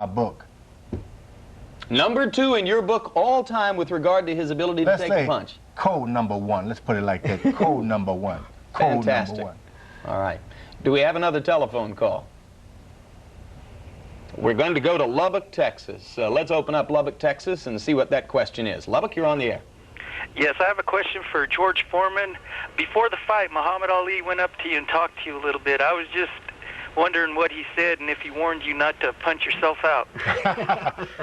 A book. Number 2 in your book all time with regard to his ability to take a punch. Code number 1. Let's put it like that. Code number 1. Code Fantastic. number 1. All right. Do we have another telephone call? We're going to go to Lubbock, Texas. Let's open up Lubbock, Texas, and see what that question is. Lubbock, you're on the air. Yes, I have a question for George Foreman. Before the fight, Muhammad Ali went up to you and talked to you a little bit. I was just wondering what he said and if he warned you not to punch yourself out.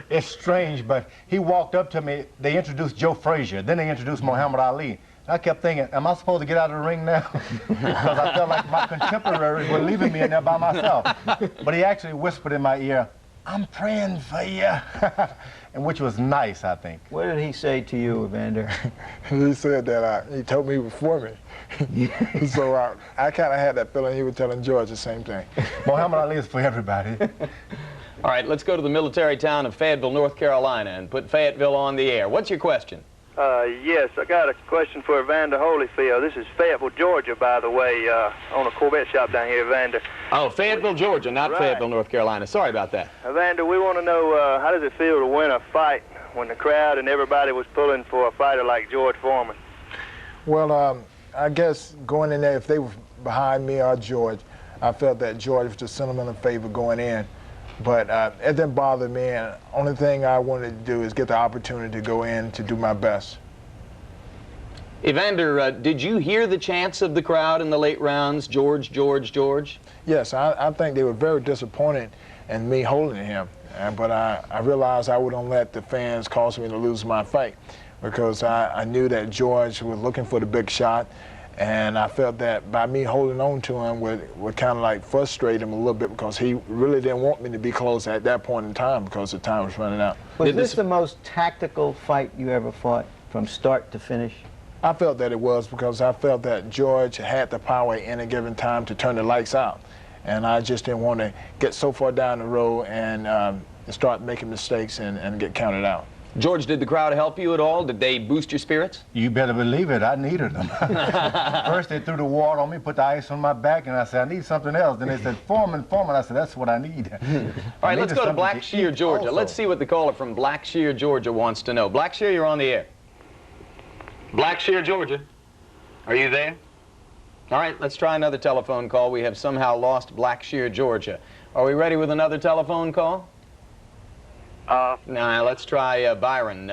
It's strange, but he walked up to me. They introduced Joe Frazier. Then they introduced Muhammad Ali. I kept thinking, am I supposed to get out of the ring now? Because I felt like my contemporaries were leaving me in there by myself. But he actually whispered in my ear, I'm praying for you, and which was nice, I think. What did he say to you, Evander? He said that he told me he was for me. So I kind of had that feeling he was telling George the same thing. Muhammad Ali is for everybody. All right, let's go to the military town of Fayetteville, North Carolina, and put Fayetteville on the air. What's your question? Yes, I got a question for Evander Holyfield. This is Fayetteville, Georgia, by the way, on a Corvette shop down here, Evander. Oh, Fayetteville, Georgia, not Right. Fayetteville, North Carolina. Sorry about that. Evander, we want to know how does it feel to win a fight when the crowd and everybody was pulling for a fighter like George Foreman? Well, I guess going in there, if they were behind me or George, I felt that George was the sentimental favor going in. But it didn't bother me, and the only thing I wanted to do is get the opportunity to go in to do my best. Evander, did you hear the chants of the crowd in the late rounds, George, George, George? Yes, I think they were very disappointed in me holding him, but I realized I wouldn't let the fans cause me to lose my fight because I knew that George was looking for the big shot, and I felt that by me holding on to him would kind of like frustrate him a little bit because he really didn't want me to be close at that point in time because the time was running out. Was this the most tactical fight you ever fought from start to finish? I felt that it was because I felt that George had the power at any given time to turn the lights out. And I just didn't want to get so far down the road and start making mistakes and get counted out. George, did the crowd help you at all? Did they boost your spirits? You better believe it. I needed them. First, they threw the water on me, put the ice on my back, and I said, I need something else. Then they said, Foreman, Foreman. I said, that's what I need. All right, let's go to Blackshear, Georgia. Also. Let's see what the caller from Blackshear, Georgia wants to know. Blackshear, you're on the air. Blackshear, Georgia. Are you there? All right, let's try another telephone call. We have somehow lost Blackshear, Georgia. Are we ready with another telephone call? Now, let's try Byron.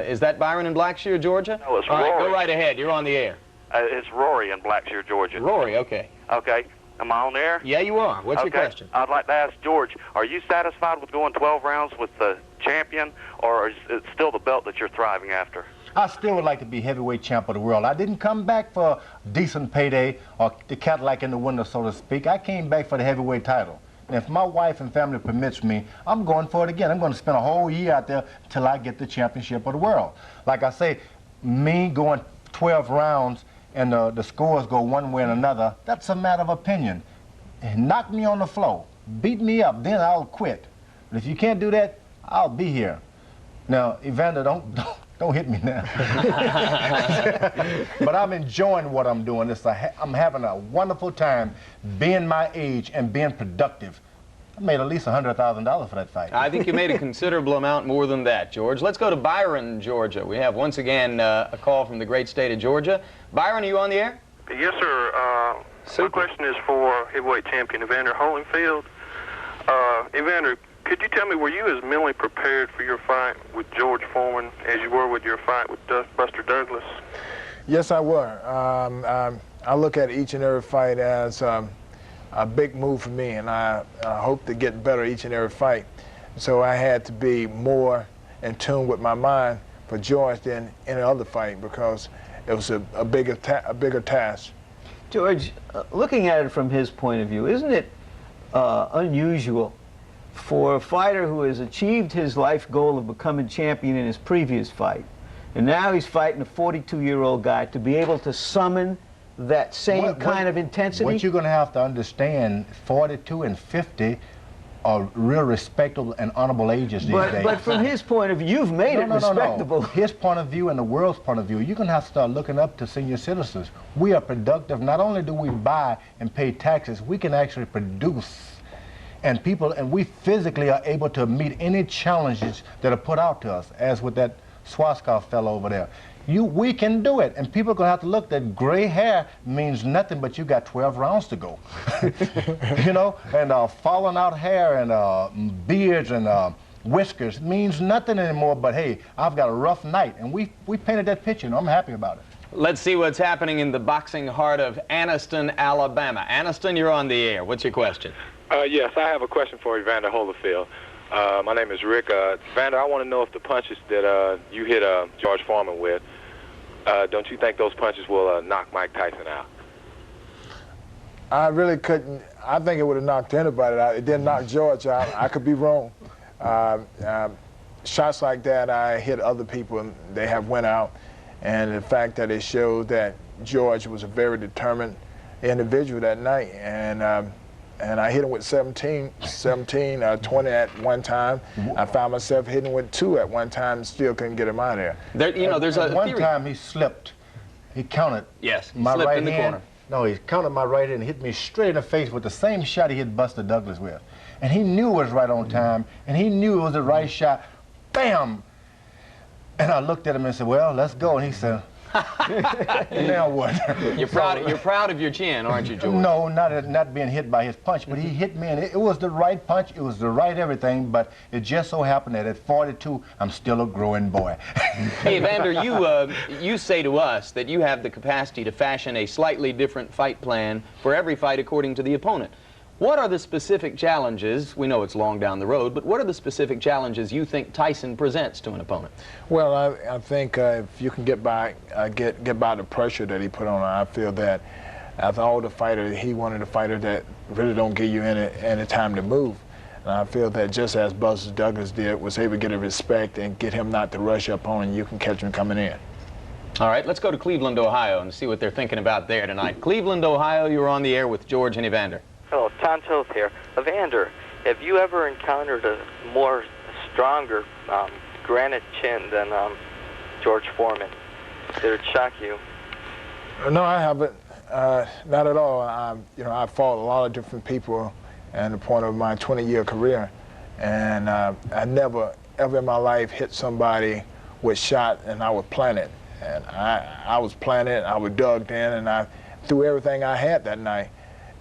Is that Byron in Blackshear, Georgia? No, it's All right, Rory. go right ahead. You're on the air. It's Rory in Blackshear, Georgia. Rory, okay. Okay. Am I on there? Yeah, you are. What's your question? I'd like to ask George, are you satisfied with going 12 rounds with the champion, or is it still the belt that you're thriving after? I still would like to be heavyweight champ of the world. I didn't come back for a decent payday or the Cadillac in the window, so to speak. I came back for the heavyweight title. And if my wife and family permits me, I'm going for it again. I'm going to spend a whole year out there till I get the championship of the world. Like I say, me going 12 rounds and the scores go one way and another, that's a matter of opinion. Knock me on the floor, beat me up, then I'll quit. But if you can't do that, I'll be here. Now, Evander, don't hit me now. But I'm enjoying what I'm doing. I'm having a wonderful time being my age and being productive. I made at least $100,000 for that fight. I think you made a considerable amount more than that, George. Let's go to Byron, Georgia. We have, once again, a call from the great state of Georgia. Byron, are you on the air? Yes, sir. My question is for heavyweight champion Evander Holyfield. Evander, could you tell me, were you as mentally prepared for your fight with George Foreman as you were with your fight with Buster Douglas? Yes, I were. I look at each and every fight as a big move for me, and I hope to get better each and every fight. So I had to be more in tune with my mind for George than any other fight because it was a bigger task. George, looking at it from his point of view, isn't it unusual for a fighter who has achieved his life goal of becoming champion in his previous fight, and now he's fighting a 42-year-old guy, to be able to summon that same kind of intensity? What you're going to have to understand, 42 and 50 are real respectable and honorable ages these days. But from his point of view, you've made it respectable. No. His point of view and the world's point of view, you're going to have to start looking up to senior citizens. We are productive. Not only do we buy and pay taxes, we can actually produce. And we physically are able to meet any challenges that are put out to us, as with that Schwarzkopf fellow over there. We can do it, and people are going to have to look that gray hair means nothing, but you got 12 rounds to go. You know, and falling out hair and beards and whiskers means nothing anymore, but hey, I've got a rough night, and we painted that picture, and I'm happy about it. Let's see what's happening in the boxing heart of Anniston, Alabama. Anniston, you're on the air. What's your question? Yes, I have a question for Evander Holyfield. My name is Rick. Evander, I want to know if the punches that you hit George Foreman with, don't you think those punches will knock Mike Tyson out? I really couldn't. I think it would have knocked anybody out. It didn't knock George out. I could be wrong. Shots like that, I hit other people, and they have went out. And the fact that it showed that George was a very determined individual that night. And I hit him with 17, 20 at one time. I found myself hitting with 2 at one time and still couldn't get him out of there. You know, there's a one theory. time he slipped. He counted. Yes, he my slipped right in the hand. corner. No, he counted my right hand and hit me straight in the face with the same shot he hit Buster Douglas with. And he knew it was right on time, and he knew it was the right shot. Bam! And I looked at him and said, well, let's go. And he said, now what? You're proud of your chin, aren't you, George? No, not being hit by his punch, but he hit me, and it was the right punch, it was the right everything, but it just so happened that at 42, I'm still a growing boy. Hey, Evander, you say to us that you have the capacity to fashion a slightly different fight plan for every fight according to the opponent. What are the specific challenges, we know it's long down the road, but what are the specific challenges you think Tyson presents to an opponent? Well, I think if you can get by the pressure that he put on him, I feel that after all the fighters, he wanted a fighter that really don't give you any time to move. And I feel that just as Buster Douglas did, was able to get a respect and get him not to rush up on him, you can catch him coming in. All right, let's go to Cleveland, Ohio, and see what they're thinking about there tonight. Cleveland, Ohio, you're on the air with George and Evander. Hello, Tom Tilth here. Evander, have you ever encountered a more stronger granite chin than George Foreman? Did it shock you? No, I haven't. Not at all. You know, I fought a lot of different people at the point of my 20-year career, and I never, ever in my life hit somebody with shot and I was planted. And I was planted, I was dug in, and I threw everything I had that night.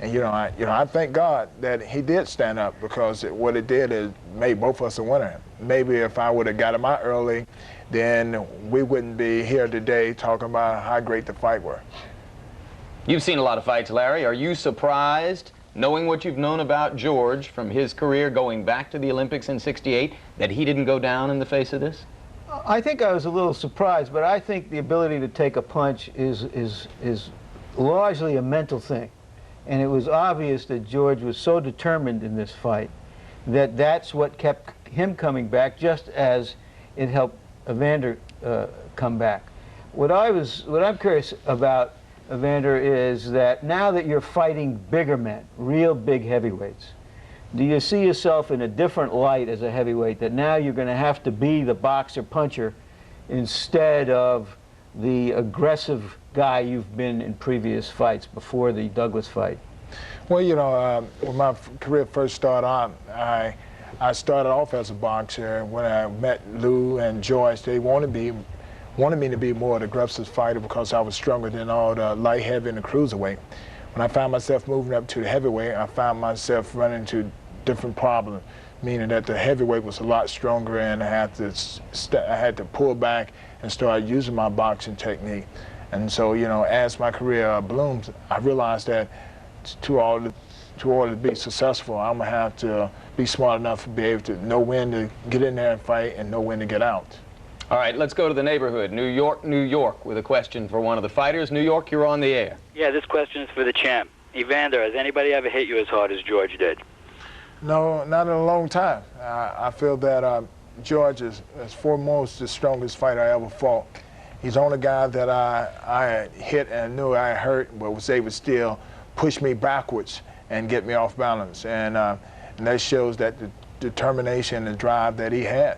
And I thank God that he did stand up, because what it did is made both of us a winner. Maybe if I would have got him out early, then we wouldn't be here today talking about how great the fight were. You've seen a lot of fights, Larry. Are you surprised, knowing what you've known about George from his career going back to the Olympics in '68, that he didn't go down in the face of this? I think I was a little surprised, but I think the ability to take a punch is largely a mental thing. And it was obvious that George was so determined in this fight that that's what kept him coming back, just as it helped Evander come back. What I'm curious about, Evander, is that now that you're fighting bigger men, real big heavyweights, do you see yourself in a different light as a heavyweight, that now you're going to have to be the boxer puncher instead of the aggressive guy you've been in previous fights before the Douglas fight? Well, when my career first started out, I started off as a boxer. When I met Lou and Joyce, they wanted me to be more of the aggressive fighter because I was stronger than all the light, heavy, and the cruiserweight. When I found myself moving up to the heavyweight, I found myself running into different problems, meaning that the heavyweight was a lot stronger, and I had to pull back and start using my boxing technique. And so, as my career bloomed, I realized that to order to be successful, I'm gonna have to be smart enough to be able to know when to get in there and fight and know when to get out. All right, let's go to the neighborhood. New York, with a question for one of the fighters. New York, you're on the air. Yeah, this question is for the champ. Evander, has anybody ever hit you as hard as George did? No, not in a long time. I feel that George is foremost the strongest fighter I ever fought. He's the only guy that I hit and knew I hurt, but was able to still push me backwards and get me off balance. And that shows that the determination and the drive that he had.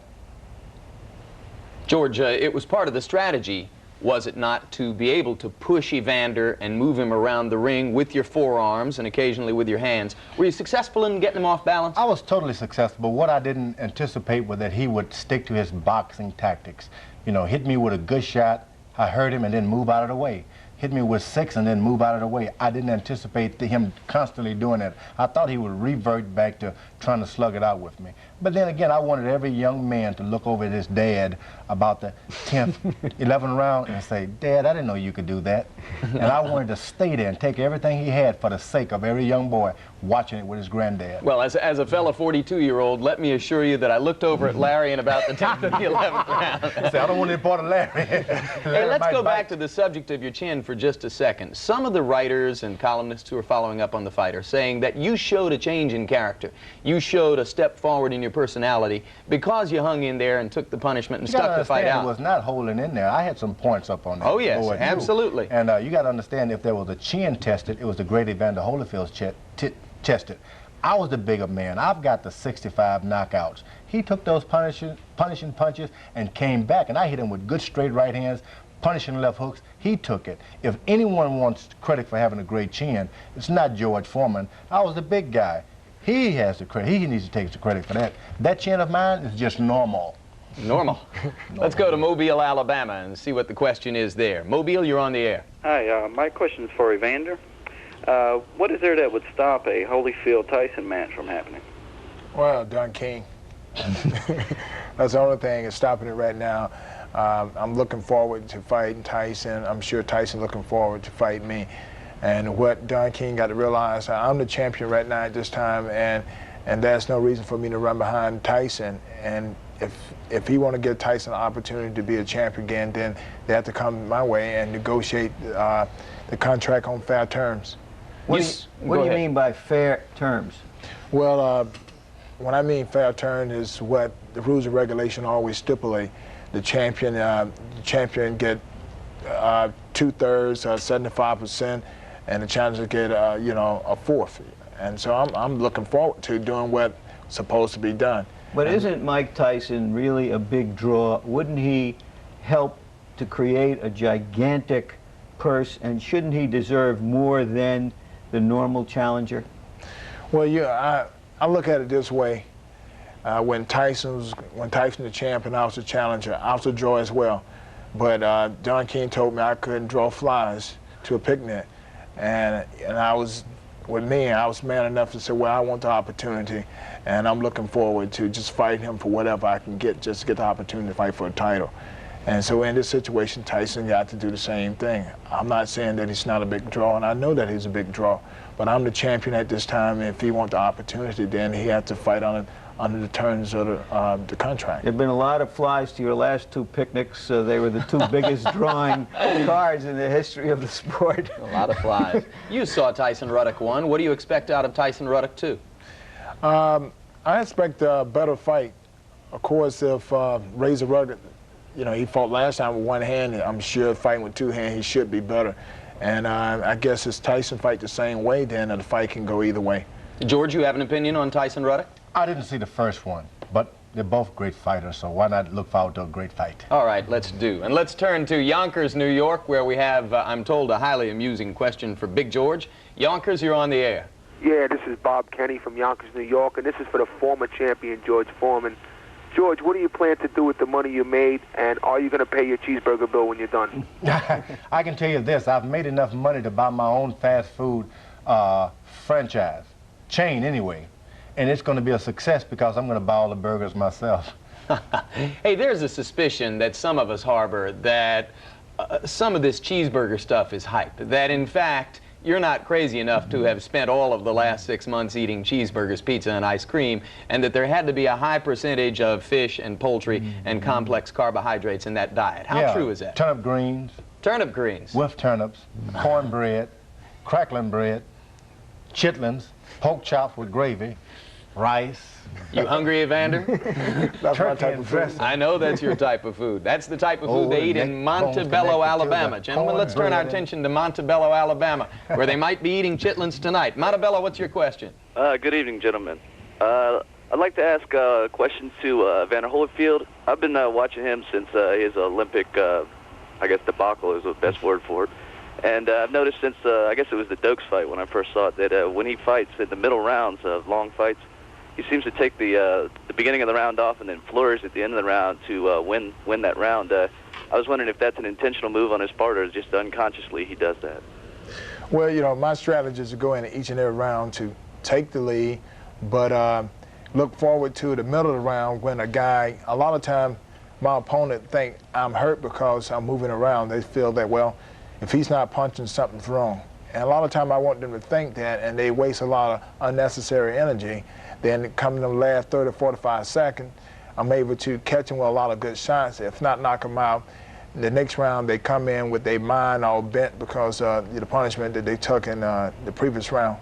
George, it was part of the strategy was it not, to be able to push Evander and move him around the ring with your forearms and occasionally with your hands? Were you successful in getting him off balance? I was totally successful. What I didn't anticipate was that he would stick to his boxing tactics. You know, hit me with a good shot, I hurt him and then move out of the way. Hit me with 6 and then move out of the way. I didn't anticipate him constantly doing that. I thought he would revert back to trying to slug it out with me. But then again, I wanted every young man to look over at his dad about the 10th, 11th round and say, Dad, I didn't know you could do that. And I wanted to stay there and take everything he had for the sake of every young boy watching it with his granddad. Well, as a fellow 42-year-old, let me assure you that I looked over at Larry in about the 10th and the 11th round. I don't want to import a Larry. Hey, let's go back to the subject of your chin for just a second. Some of the writers and columnists who are following up on the fight are saying that you showed a change in character. You showed a step forward in your personality because you hung in there and took the punishment and stuck the fight out. It was not holding in there. I had some points up on that. Oh, yes, absolutely. And you got to understand, if there was a chin tested, it was the great Evander Holyfield's tested. I was the bigger man. I've got the 65 knockouts. He took those punishing punches and came back, and I hit him with good straight right hands, punishing left hooks. He took it. If anyone wants credit for having a great chin, it's not George Foreman. I was the big guy. He has the credit. He needs to take the credit for that. That chin of mine is just normal. Normal. Let's go to Mobile, Alabama, and see what the question is there. Mobile, you're on the air. Hi, my question is for Evander. What is there that would stop a Holyfield-Tyson match from happening? Well, Don King. That's the only thing that's stopping it right now. I'm looking forward to fighting Tyson. I'm sure Tyson looking forward to fight me. And what Don King got to realize, I'm the champion right now at this time, and there's no reason for me to run behind Tyson. And if he want to give Tyson an opportunity to be a champion again, then they have to come my way and negotiate the contract on fair terms. What do you mean by fair terms? Well, when I mean fair terms is what the rules and regulation always stipulate. The champion get 2/3, 75%, and the challenger get you know, a 1/4. And so I'm looking forward to doing what's supposed to be done. But isn't Mike Tyson really a big draw? Wouldn't he help to create a gigantic purse, and shouldn't he deserve more than the normal challenger? Well, yeah, I look at it this way. When Tyson was the champion, I was the challenger. I was a draw as well. But Don King told me I couldn't draw flies to a picnic. And I was, with me, I was man enough to say, well, I want the opportunity, and I'm looking forward to just fighting him for whatever I can get, just to get the opportunity to fight for a title. And so in this situation, Tyson got to do the same thing. I'm not saying that he's not a big draw, and I know that he's a big draw, but I'm the champion at this time, and if he wants the opportunity, then he had to fight under the terms of the contract. There have been a lot of flies to your last 2 picnics. They were the 2 biggest drawing cards in the history of the sport. A lot of flies. You saw Tyson Ruddock 1. What do you expect out of Tyson Ruddock 2? I expect a better fight. Of course, if Razor Ruddock, you know, he fought last time with 1 hand, I'm sure fighting with 2 hands, he should be better. And I guess if Tyson fight the same way, then the fight can go either way. George, you have an opinion on Tyson Ruddock? I didn't see the first one, but they're both great fighters, so why not look forward to a great fight? All right, let's do. And let's turn to Yonkers, New York, where we have, I'm told, a highly amusing question for Big George. Yonkers, you're on the air. Yeah, this is Bob Kenny from Yonkers, New York, and this is for the former champion, George Foreman. George, what do you plan to do with the money you made, and are you going to pay your cheeseburger bill when you're done? I can tell you this, I've made enough money to buy my own fast food franchise, chain anyway, and it's going to be a success because I'm going to buy all the burgers myself. Hey, there's a suspicion that some of us harbor that some of this cheeseburger stuff is hype, that in fact, you're not crazy enough to have spent all of the last 6 months eating cheeseburgers, pizza, and ice cream, and that there had to be a high percentage of fish and poultry and complex carbohydrates in that diet. How true is that? Turnip greens. Turnip greens. With turnips, cornbread, crackling bread, chitlins, pork chops with gravy, rice. You hungry, Evander? That's my type of food. I know that's your type of food. That's the type of food they eat in Montebello, Alabama. Gentlemen, let's turn our attention to Montebello, Alabama, where they might be eating chitlins tonight. Montebello, what's your question? Good evening, gentlemen. I'd like to ask a question to Evander Holyfield. I've been watching him since his Olympic I guess debacle is the best word for it. And I've noticed since, I guess it was the Dokes fight when I first saw it, that when he fights in the middle rounds of long fights, he seems to take the beginning of the round off and then flourish at the end of the round to win that round. I was wondering if that's an intentional move on his part or just unconsciously he does that. Well, you know, my strategy is to go in each and every round to take the lead, but look forward to the middle of the round when a lot of time my opponent think I'm hurt because I'm moving around. They feel that, well, if he's not punching, something's wrong. And a lot of time I want them to think that, and they waste a lot of unnecessary energy. Then come in the last 30 or 45 seconds, I'm able to catch them with a lot of good shots, if not knock them out. The next round, they come in with their mind all bent because of the punishment that they took in the previous round.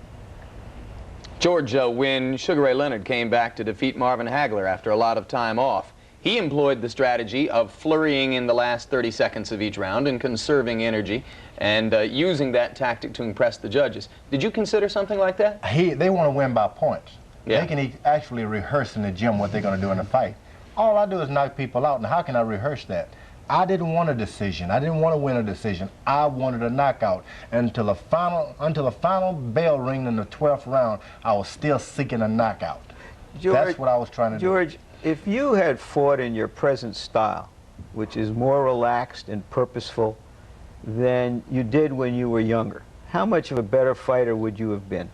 George, when Sugar Ray Leonard came back to defeat Marvin Hagler after a lot of time off, he employed the strategy of flurrying in the last 30 seconds of each round and conserving energy and using that tactic to impress the judges. Did you consider something like that? They want to win by points. Yeah. They can actually rehearse in the gym what they're going to do in the fight. All I do is knock people out, and how can I rehearse that? I didn't want a decision. I didn't want to win a decision. I wanted a knockout. And until the final bell ring in the 12th round, I was still seeking a knockout. George, that's what I was trying to do. George, if you had fought in your present style, which is more relaxed and purposeful than you did when you were younger, how much of a better fighter would you have been?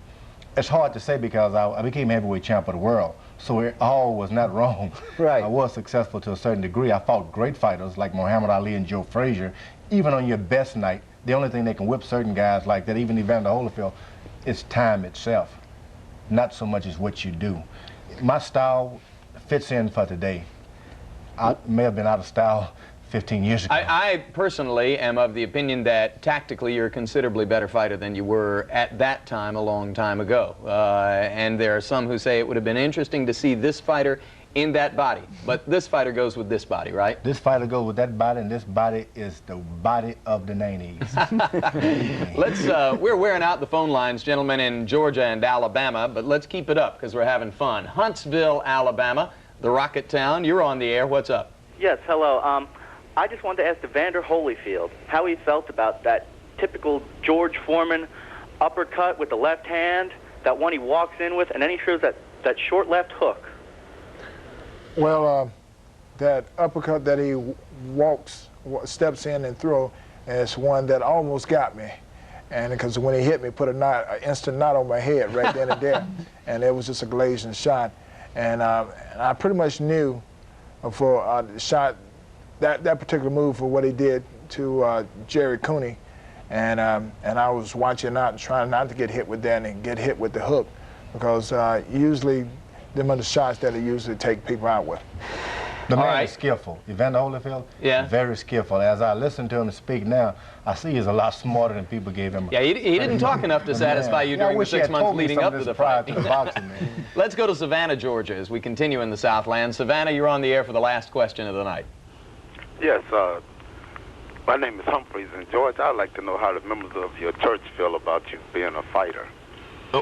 It's hard to say because I became heavyweight champ of the world, so it all was not wrong. Right. I was successful to a certain degree. I fought great fighters like Muhammad Ali and Joe Frazier. Even on your best night, the only thing they can whip certain guys like that, even Evander Holyfield, is time itself, not so much as what you do. My style fits in for today. I may have been out of style 15 years ago. I personally am of the opinion that tactically you're a considerably better fighter than you were at that time a long time ago. And there are some who say it would have been interesting to see this fighter in that body. But this fighter goes with this body, right? This fighter goes with that body, and this body is the body of the 90s. We're wearing out the phone lines, gentlemen, in Georgia and Alabama, but let's keep it up because we're having fun. Huntsville, Alabama, the Rocket Town. You're on the air. What's up? Yes, hello. I just wanted to ask Evander Holyfield how he felt about that typical George Foreman uppercut with the left hand, that one he walks in with, and then he throws that short left hook. Well, that uppercut that he steps in and throw is one that almost got me. And because when he hit me, put an instant knot on my head right then and there. And it was just a glazing shot. And I pretty much knew for the shot, that particular move for what he did to Jerry Cooney, and I was watching out and trying not to get hit with that and get hit with the hook, because usually them are the shots that he usually take people out with. The man is skillful. Evander Holyfield, very skillful. As I listen to him speak now, I see he's a lot smarter than people gave him. Yeah, he didn't talk enough to satisfy you during the 6 months leading up to the fight. Let's go to Savannah, Georgia, as we continue in the Southland. Savannah, you're on the air for the last question of the night. Yes, my name is Humphreys, and George, I'd like to know how the members of your church feel about you being a fighter.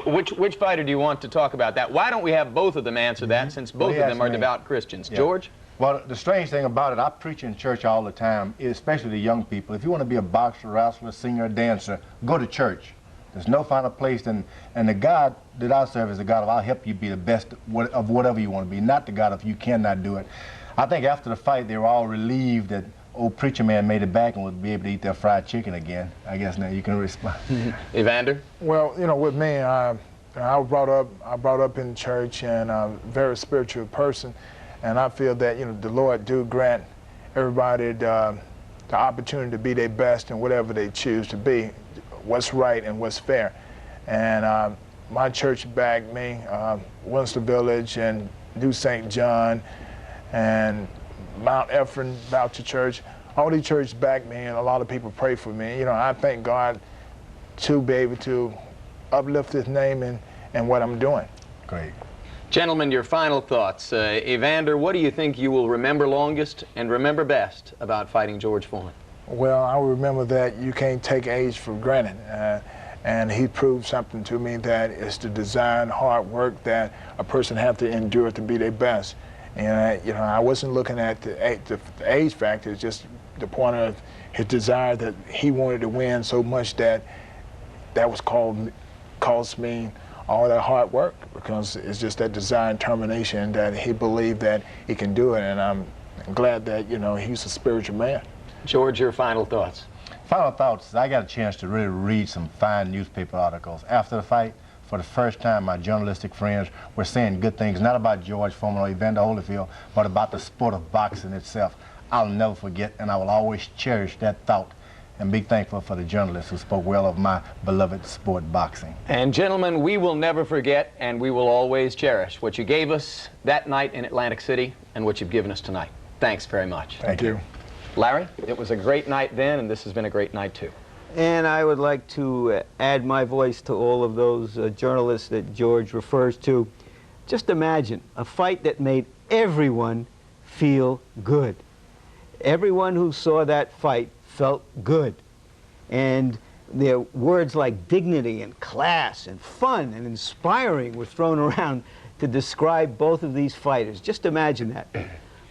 Which fighter do you want to talk about that? Why don't we have both of them answer that, since both of them are devout Christians? Yeah. George? Well, the strange thing about it, I preach in church all the time, especially the young people. If you want to be a boxer, wrestler, singer, dancer, go to church. There's no finer place than, and the God that I serve is the God of I'll help you be the best of whatever you want to be, not the God of you cannot do it. I think after the fight, they were all relieved that old preacher man made it back and would be able to eat their fried chicken again. I guess now you can respond. Evander? Well, you know, with me, I was brought up in church and a very spiritual person, and I feel that, you know, the Lord do grant everybody the opportunity to be their best in whatever they choose to be, what's right and what's fair. And my church backed me, Winston Village and New St. John, and Mount Ephraim Baptist Church, all these churches back me, and a lot of people pray for me. You know, I thank God to be able to uplift His name and what I'm doing. Great. Gentlemen, your final thoughts. Evander, what do you think you will remember longest and remember best about fighting George Foreman? Well, I remember that you can't take age for granted. And he proved something to me that it's the desire and hard work that a person have to endure to be their best. And you know, I wasn't looking at the age factor, it's just the point of his desire that he wanted to win so much that was cost me all that hard work, because it's just that desire and determination that he believed that he can do it, and I'm glad that, you know, he's a spiritual man. George, your final thoughts? Final thoughts, I got a chance to really read some fine newspaper articles. After the fight, for the first time, my journalistic friends were saying good things, not about George Foreman or Evander Holyfield, but about the sport of boxing itself. I'll never forget, and I will always cherish that thought and be thankful for the journalists who spoke well of my beloved sport, boxing. And gentlemen, we will never forget, and we will always cherish what you gave us that night in Atlantic City and what you've given us tonight. Thanks very much. Thank you. Larry, it was a great night then, and this has been a great night too. And I would like to add my voice to all of those journalists that George refers to. Just imagine a fight that made everyone feel good. Everyone who saw that fight felt good. And their words like dignity and class and fun and inspiring were thrown around to describe both of these fighters. Just imagine that.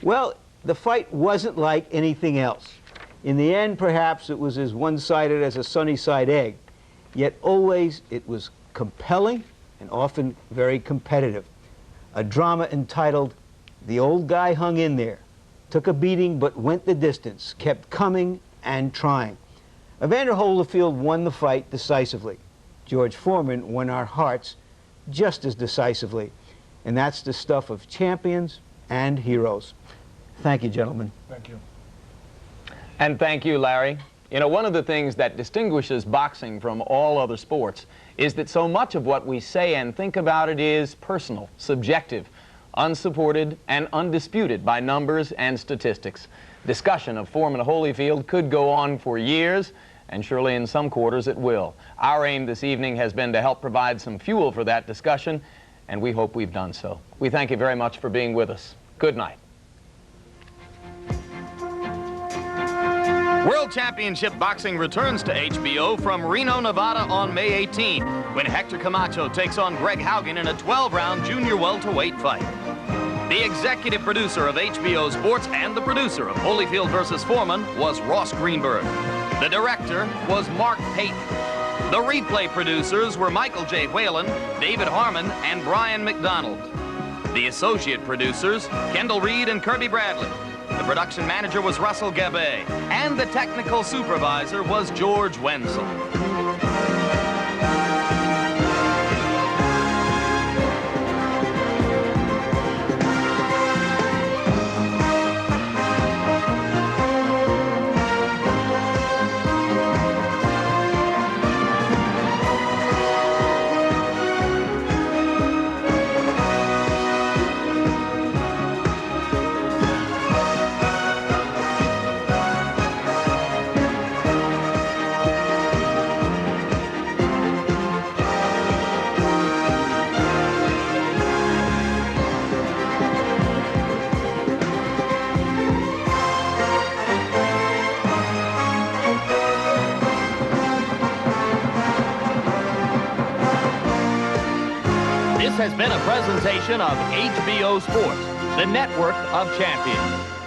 Well, the fight wasn't like anything else. In the end, perhaps it was as one-sided as a sunny-side egg, yet always it was compelling and often very competitive. A drama entitled, "The Old Guy Hung in There, Took a Beating but Went the Distance, Kept Coming and Trying." Evander Holyfield won the fight decisively. George Foreman won our hearts just as decisively. And that's the stuff of champions and heroes. Thank you, gentlemen. Thank you. And thank you, Larry. You know, one of the things that distinguishes boxing from all other sports is that so much of what we say and think about it is personal, subjective, unsupported, and undisputed by numbers and statistics. Discussion of Foreman Holyfield could go on for years, and surely in some quarters it will. Our aim this evening has been to help provide some fuel for that discussion, and we hope we've done so. We thank you very much for being with us. Good night. World Championship Boxing returns to HBO from Reno, Nevada on May 18, when Hector Camacho takes on Greg Haugen in a 12-round junior welterweight fight. The executive producer of HBO Sports and the producer of Holyfield versus Foreman was Ross Greenberg. The director was Mark Payton. The replay producers were Michael J. Whalen, David Harmon, and Brian McDonald. The associate producers, Kendall Reed and Kirby Bradley. The production manager was Russell Gabay, and the technical supervisor was George Wenzel. This has been a presentation of HBO Sports, the network of champions.